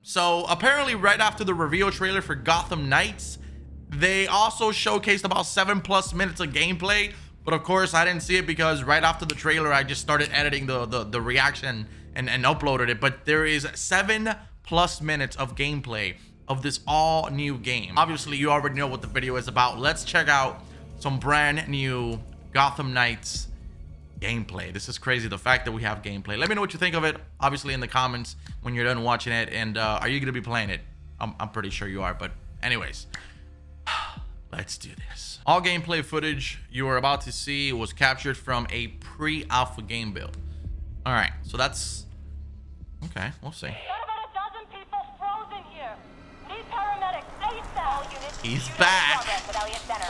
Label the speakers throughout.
Speaker 1: So apparently right after the reveal trailer for Gotham Knights, they also showcased about 7+ minutes of gameplay. But of course I didn't see it because right after the trailer, I just started editing the reaction and uploaded it. But there is 7+ minutes of gameplay of this all new game. Obviously you already know what the video is about. Let's check out some brand new Gotham Knights gameplay. This is crazy, the fact that we have gameplay. Let me know what you think of it, obviously in the comments when you're done watching it. And are you gonna be playing it? I'm pretty sure you are, but anyways, let's do this. All gameplay footage you are about to see was captured from a pre-alpha game build. All right, so that's okay. We'll see.
Speaker 2: About a dozen people frozen here. Need paramedics ASAP.
Speaker 1: He's back,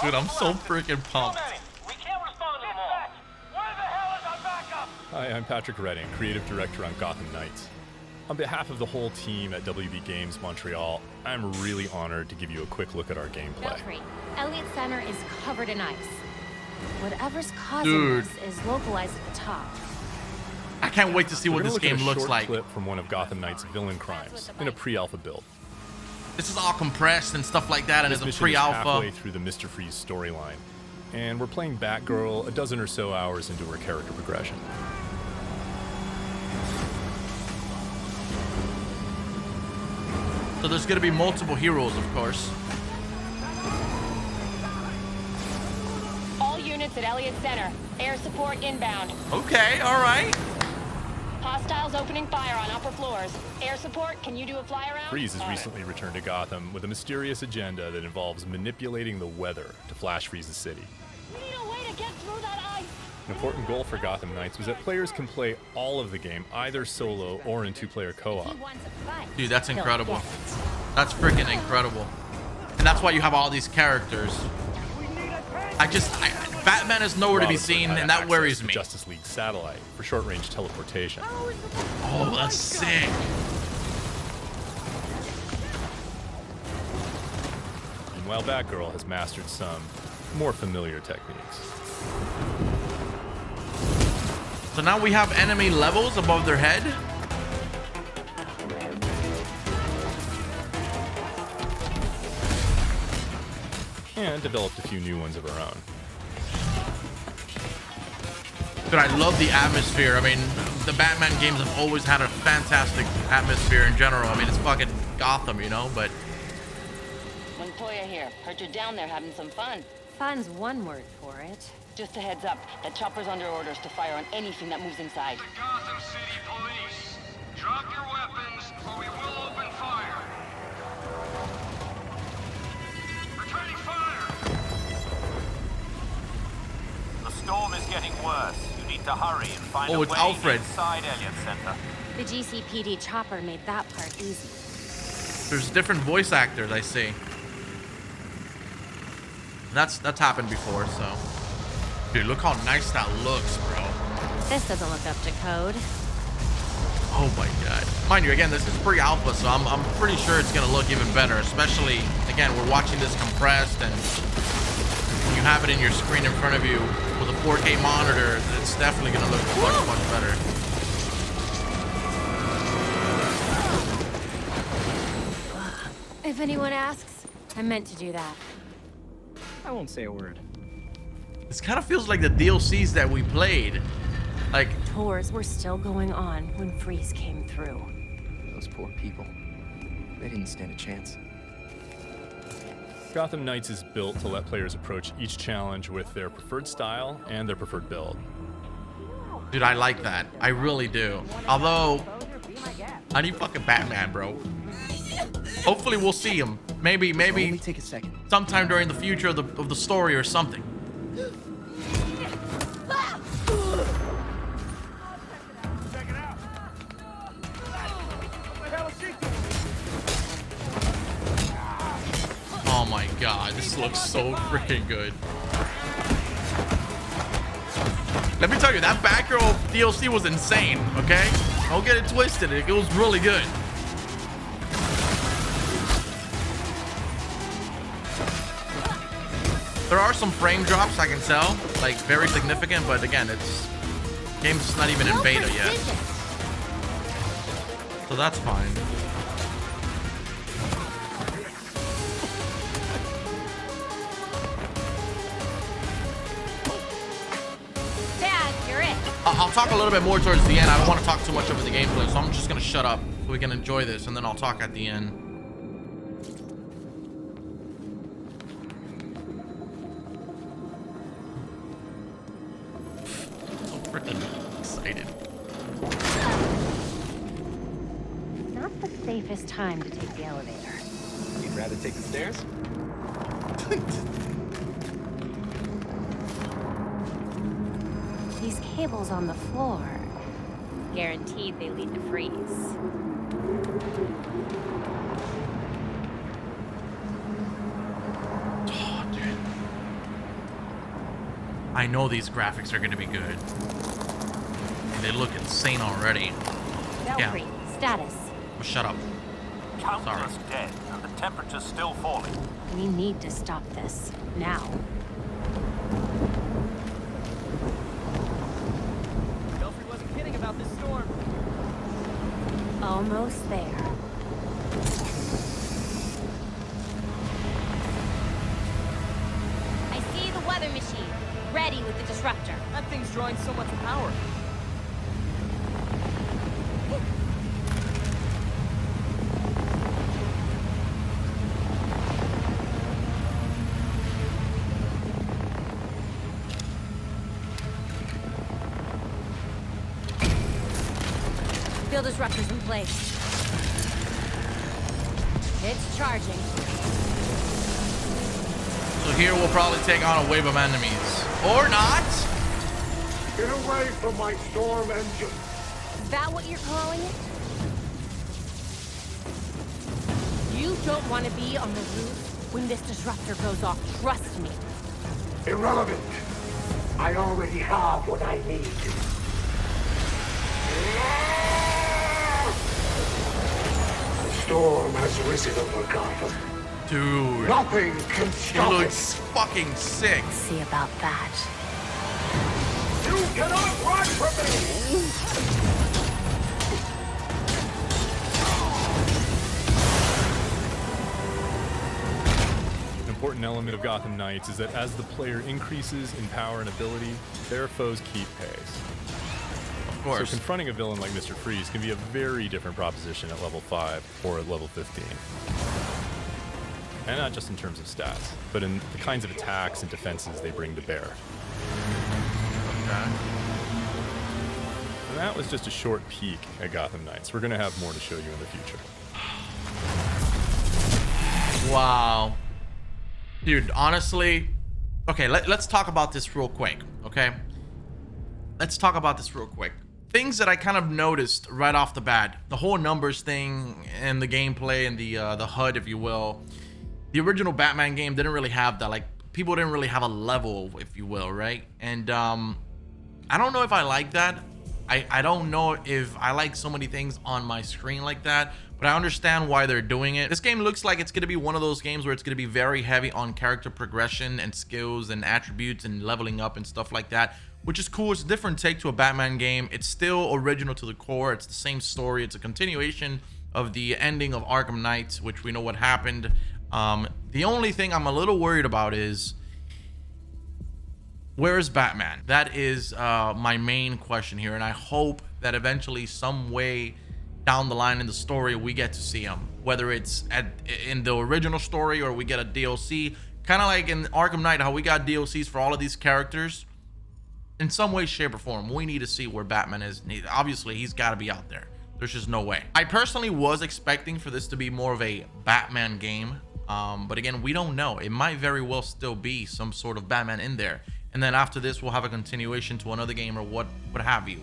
Speaker 1: dude. I'm so freaking pumped.
Speaker 2: We can't respond to them all. Where the hell is our backup?
Speaker 3: Hi, I'm Patrick Redding, creative director on Gotham Knights. On behalf of the whole team at WB Games Montreal, I'm really honored to give you a quick look at our gameplay.
Speaker 4: Elliott Center is covered in ice. Whatever's causing this is localized at the top.
Speaker 1: I can't wait to see what this game looks like.
Speaker 3: Clip from one of Gotham Knight's villain crimes in a pre-alpha build.
Speaker 1: This is all compressed and stuff like that, and it's a pre-alpha.
Speaker 3: Halfway through the Mr. Freeze storyline, and we're playing Batgirl a dozen or so hours into her character progression.
Speaker 1: So there's gonna be multiple heroes, of course.
Speaker 5: All units at Elliott Center. Air support inbound.
Speaker 1: Okay, all right.
Speaker 5: Hostiles opening fire on upper floors. Air support, can you do a fly around?
Speaker 3: Freeze has recently returned to Gotham with a mysterious agenda that involves manipulating the weather to flash freeze the city.
Speaker 5: We need a way to get through that ice.
Speaker 3: An important goal for Gotham Knights was that players can play all of the game either solo or in 2-player co-op.
Speaker 1: Dude, that's incredible. That's freaking incredible. And that's why you have all these characters. Batman is nowhere to be seen, and that worries me.
Speaker 3: Justice League satellite for short-range teleportation.
Speaker 1: Oh, that's sick.
Speaker 3: Meanwhile, Batgirl has mastered some more familiar techniques.
Speaker 1: So now we have enemy levels above their head.
Speaker 3: And developed a few new ones of our own.
Speaker 1: Dude, I love the atmosphere. I mean, the Batman games have always had a fantastic atmosphere in general. I mean, it's fucking Gotham, you know, but...
Speaker 5: Montoya here. Heard you're down there having some fun.
Speaker 4: Fun's one word for it.
Speaker 5: Just a heads up, the chopper's under orders to fire on anything that moves inside.
Speaker 6: The Gotham City Police. Drop your weapons or we will open fire. Returning fire.
Speaker 7: The storm is getting worse. You need to hurry and find a
Speaker 1: it's
Speaker 7: way
Speaker 1: Alfred.
Speaker 7: inside Elliott Center.
Speaker 4: The GCPD chopper made that part easy.
Speaker 1: There's different voice actors, I see. That's happened before, so... Dude, look how nice that looks, bro.
Speaker 4: This doesn't look up to code.
Speaker 1: Oh my god. Mind you, again, this is pre-alpha, so I'm pretty sure it's gonna look even better. Especially, again, we're watching this compressed, and when you have it in your screen in front of you with a 4K monitor, it's definitely gonna look much better.
Speaker 4: If anyone asks, I meant to do that.
Speaker 8: I won't say a word.
Speaker 1: This kind of feels like the DLCs that we played. Like,
Speaker 4: tours were still going on when Freeze came through.
Speaker 8: Those poor people. They didn't stand a chance.
Speaker 3: Gotham Knights is built to let players approach each challenge with their preferred style and their preferred build.
Speaker 1: dude, I like that. I really do. Although, I need fucking Batman, bro. Hopefully we'll see him. Maybe
Speaker 8: take a second.
Speaker 1: sometime during the future of the story or something. Oh my god, this looks so freaking good. Let me tell you, that Batgirl DLC was insane, okay? Don't get it twisted, it was really good. There are some frame drops, I can tell, like very significant, but again, game's not even in beta yet. So that's fine. I'll talk a little bit more towards the end. I don't want to talk too much over the gameplay, so I'm just gonna shut up so we can enjoy this, and then I'll talk at the end. So freaking excited.
Speaker 4: Not the safest time to take the elevator.
Speaker 8: You'd rather take the stairs?
Speaker 4: These cables on the floor. Guaranteed they lead to freeze.
Speaker 1: Oh, dude. I know these graphics are gonna be good. They look insane already.
Speaker 4: Valkyrie, status.
Speaker 1: Oh, shut up.
Speaker 7: Countless dead, and the temperature's still falling.
Speaker 4: We need to stop this. Now.
Speaker 8: Belfry wasn't kidding about this storm.
Speaker 4: Almost there. I see the weather machine. Ready with the disruptor.
Speaker 8: That thing's drawing so much power.
Speaker 4: Field disruptors in place. It's charging.
Speaker 1: So here we'll probably take on a wave of enemies. Or not.
Speaker 6: Get away from my storm engine.
Speaker 4: Is that what you're calling it? You don't want to be on the roof when this disruptor goes off. Trust me.
Speaker 6: Irrelevant. I already have what I need. The storm has risen over Gotham.
Speaker 1: Dude.
Speaker 6: Nothing can
Speaker 1: He
Speaker 6: stop
Speaker 1: looks
Speaker 6: it.
Speaker 1: fucking sick.
Speaker 4: See about that.
Speaker 6: You cannot run from me!
Speaker 3: An important element of Gotham Knights is that as the player increases in power and ability, their foes keep pace.
Speaker 1: Of course.
Speaker 3: So confronting a villain like Mr. Freeze can be a very different proposition at level 5 or at level 15. And not just in terms of stats, but in the kinds of attacks and defenses they bring to bear.
Speaker 1: Okay.
Speaker 3: And that was just a short peek at Gotham Knights. We're going to have more to show you in the future.
Speaker 1: Wow. Dude, honestly, okay, let's talk about this real quick, okay? Let's talk about this real quick. Things that I kind of noticed right off the bat, the whole numbers thing and the gameplay and the HUD, if you will. The original Batman game didn't really have that. Like, people didn't really have a level, if you will, right? And I don't know if I like that. I don't know if I like so many things on my screen like that, but I understand why they're doing it. This game looks like it's going to be one of those games where it's going to be very heavy on character progression and skills and attributes and leveling up and stuff like that, which is cool. It's a different take to a Batman game. It's still original to the core. It's the same story. It's a continuation of the ending of Arkham Knight, which we know what happened. The only thing I'm a little worried about is, where is Batman? That is my main question here, and I hope that eventually, some way down the line in the story, we get to see him, whether it's in the original story or we get a DLC, kind of like in Arkham Knight, how we got DLCs for all of these characters. In some way, shape, or form, we need to see where Batman is. Obviously, he's got to be out there. There's just no way. I personally was expecting for this to be more of a Batman game, but again, we don't know. It might very well still be some sort of Batman in there, and then after this we'll have a continuation to another game or what have you.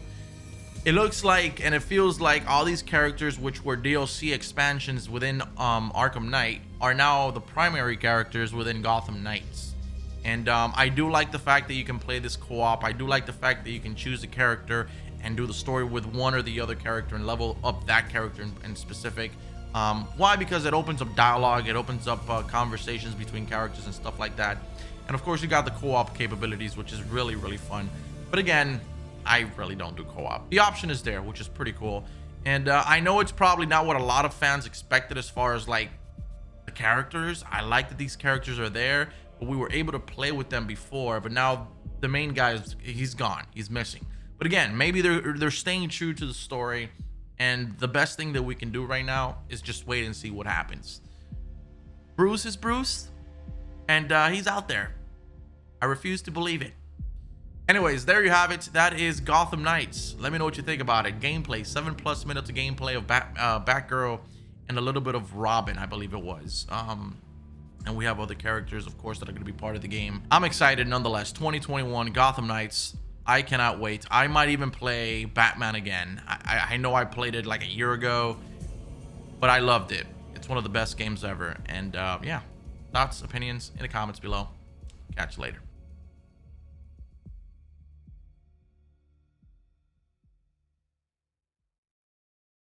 Speaker 1: It looks like, and it feels like, all these characters which were DLC expansions within Arkham Knight are now the primary characters within Gotham Knights. And I do like the fact that you can play this co-op. I do like the fact that you can choose a character and do the story with one or the other character and level up that character in specific. Why? Because it opens up dialogue, it opens up conversations between characters and stuff like that. And of course you got the co-op capabilities, which is really, really fun. But again, I really don't do co-op. The option is there, which is pretty cool. And I know it's probably not what a lot of fans expected as far as like the characters. I like that these characters are there, but we were able to play with them before. But now the main guy he's gone, he's missing. But again, maybe they're staying true to the story, and the best thing that we can do right now is just wait and see what happens. Bruce is Bruce, and he's out there. I refuse to believe it. Anyways, there you have it. That is Gotham Knights. Let me know what you think about it. Gameplay, 7+ minutes of gameplay of Batgirl and a little bit of Robin, I believe it was. And we have other characters, of course, that are going to be part of the game. I'm excited nonetheless. 2021 Gotham Knights. I cannot wait. I might even play Batman again. I know I played it like a year ago, but I loved it. It's one of the best games ever. And yeah, thoughts, opinions in the comments below. Catch you later.